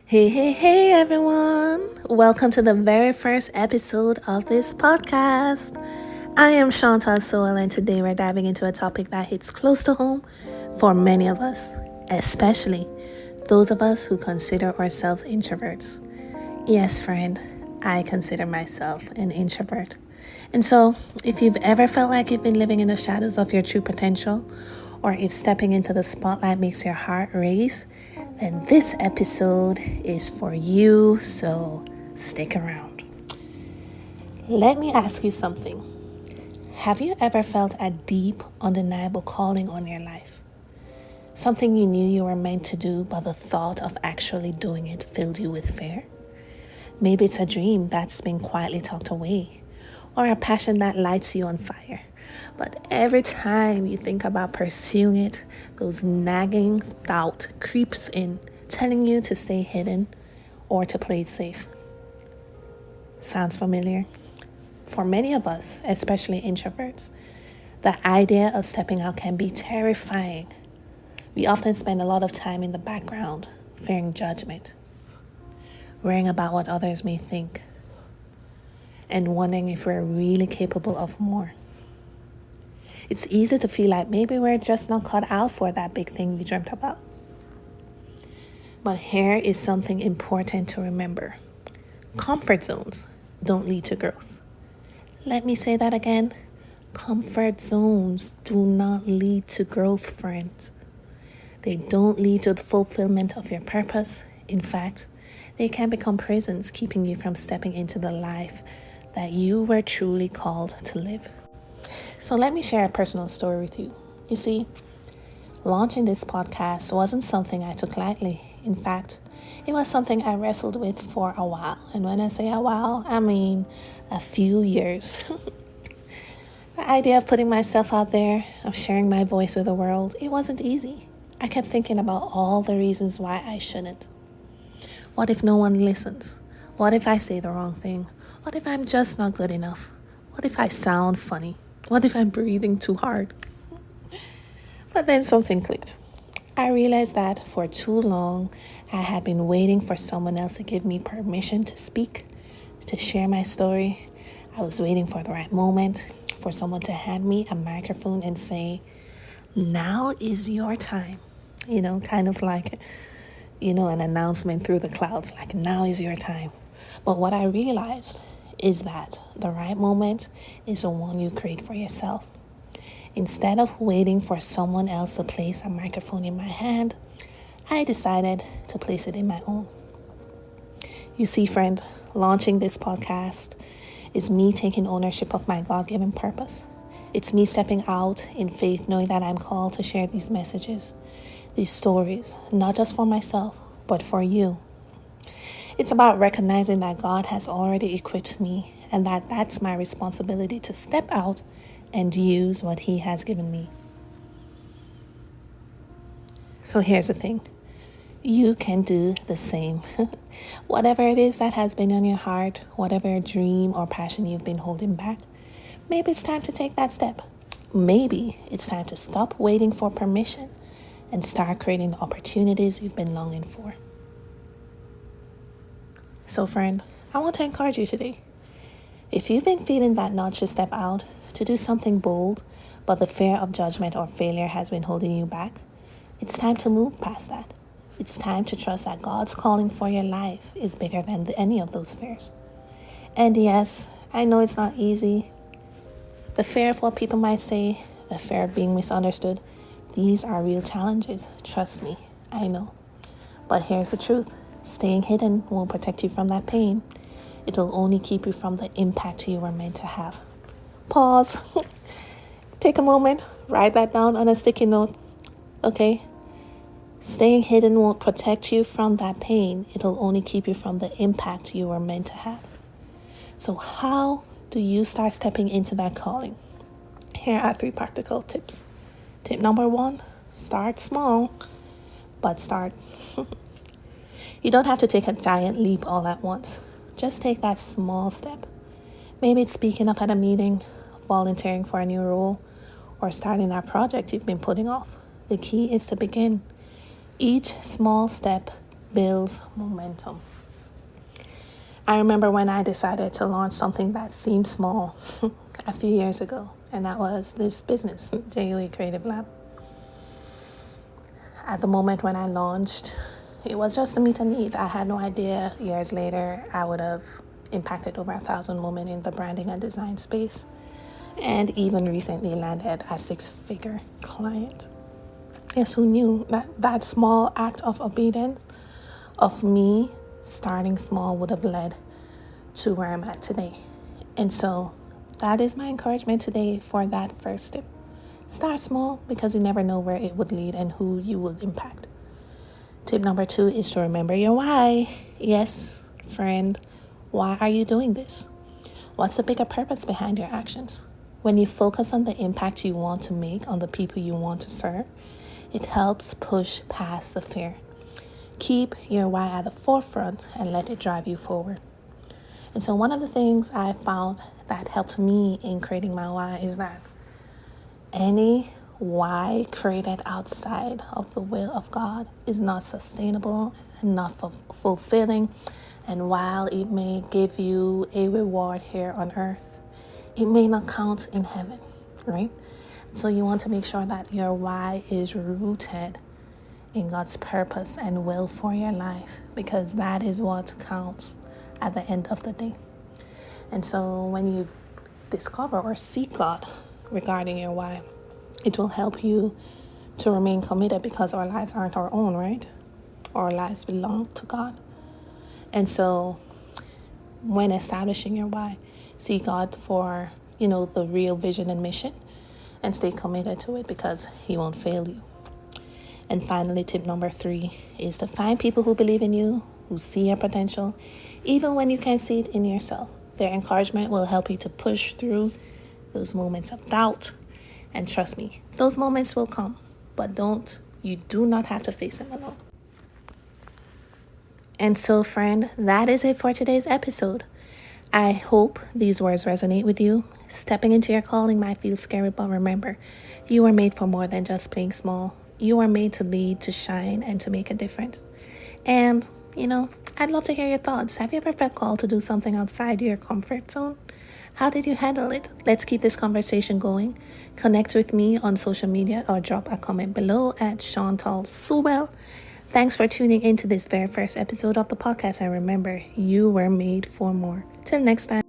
Hey, everyone. Welcome to the very first episode of this podcast. I am Chantal Soel, and today we're diving into a topic that hits close to home for many of us, especially those of us who consider ourselves introverts. Yes, friend, I consider myself an introvert. And so, if you've ever felt like you've been living in the shadows of your true potential, or if stepping into the spotlight makes your heart race, then this episode is for you, so stick around. Let me ask you something. Have you ever felt a deep, undeniable calling on your life? Something you knew you were meant to do, but the thought of actually doing it filled you with fear? Maybe it's a dream that's been quietly tucked away, or a passion that lights you on fire. But every time you think about pursuing it, those nagging doubt creeps in, telling you to stay hidden or to play it safe. Sounds familiar? For many of us, especially introverts, the idea of stepping out can be terrifying. We often spend a lot of time in the background, fearing judgment, worrying about what others may think, and wondering if we're really capable of more. It's easy to feel like maybe we're just not cut out for that big thing we dreamt about. But here is something important to remember. Comfort zones don't lead to growth. Let me say that again. Comfort zones do not lead to growth, friends. They don't lead to the fulfillment of your purpose. In fact, they can become prisons, keeping you from stepping into the life that you were truly called to live. So let me share a personal story with you. You see, launching this podcast wasn't something I took lightly. In fact, it was something I wrestled with for a while. And when I say a while, I mean a few years. The idea of putting myself out there, of sharing my voice with the world, it wasn't easy. I kept thinking about all the reasons why I shouldn't. What if no one listens? What if I say the wrong thing? What if I'm just not good enough? What if I sound funny? What if I'm breathing too hard? But then something clicked. I realized that for too long, I had been waiting for someone else to give me permission to speak, to share my story. I was waiting for the right moment, for someone to hand me a microphone and say, now is your time. Kind of like, an announcement through the clouds, like now is your time. But what I realized is that the right moment is the one you create for yourself. Instead of waiting for someone else to place a microphone in my hand, I decided to place it in my own. You see, friend, launching this podcast is me taking ownership of my God-given purpose. It's me stepping out in faith, knowing that I'm called to share these messages, these stories, not just for myself, but for you. It's about recognizing that God has already equipped me and that that's my responsibility to step out and use what He has given me. So here's the thing. You can do the same. Whatever it is that has been on your heart, whatever dream or passion you've been holding back, maybe it's time to take that step. Maybe it's time to stop waiting for permission and start creating the opportunities you've been longing for. So friend, I want to encourage you today. If you've been feeling that nudge to step out, to do something bold, but the fear of judgment or failure has been holding you back, it's time to move past that. It's time to trust that God's calling for your life is bigger than any of those fears. And yes, I know it's not easy. The fear of what people might say, the fear of being misunderstood, these are real challenges. Trust me, I know. But here's the truth. Staying hidden won't protect you from that pain. It will only keep you from the impact you were meant to have. Pause. Take a moment. Write that down on a sticky note. Okay? Staying hidden won't protect you from that pain. It'll only keep you from the impact you were meant to have. So how do you start stepping into that calling? Here are 3 practical tips. Tip number 1, start small, but start. You don't have to take a giant leap all at once. Just take that small step. Maybe it's speaking up at a meeting, volunteering for a new role, or starting that project you've been putting off. The key is to begin. Each small step builds momentum. I remember when I decided to launch something that seemed small a few years ago, and that was this business, JUA Creative Lab. At the moment when I launched, it was just to meet a need. I had no idea years later I would have impacted over 1,000 women in the branding and design space, and even recently landed a 6-figure client. Yes, who knew that small act of obedience, of me starting small, would have led to where I'm at today. And so that is my encouragement today for that first step. Start small, because you never know where it would lead and who you will impact. Tip number 2 is to remember your why. Yes, friend, why are you doing this? What's the bigger purpose behind your actions? When you focus on the impact you want to make on the people you want to serve, it helps push past the fear. Keep your why at the forefront and let it drive you forward. And so one of the things I found that helped me in creating my why is that any why created outside of the will of God is not sustainable and not fulfilling. And while it may give you a reward here on earth, it may not count in heaven, right? So you want to make sure that your why is rooted in God's purpose and will for your life, because that is what counts at the end of the day. And so when you discover or seek God regarding your why, it will help you to remain committed, because our lives aren't our own, right? Our lives belong to God. And so when establishing your why, seek God for, the real vision and mission, and stay committed to it, because He won't fail you. And finally, tip number 3 is to find people who believe in you, who see your potential, even when you can't see it in yourself. Their encouragement will help you to push through those moments of doubt. And trust me, those moments will come, but you do not have to face them alone. And so, friend, that is it for today's episode. I hope these words resonate with you. Stepping into your calling might feel scary, but remember, you are made for more than just playing small. You are made to lead, to shine, and to make a difference. And, I'd love to hear your thoughts. Have you ever felt called to do something outside your comfort zone? How did you handle it? Let's keep this conversation going. Connect with me on social media or drop a comment below at Chantal Sewell. Thanks for tuning into this very first episode of the podcast. And remember, you were made for more. Till next time.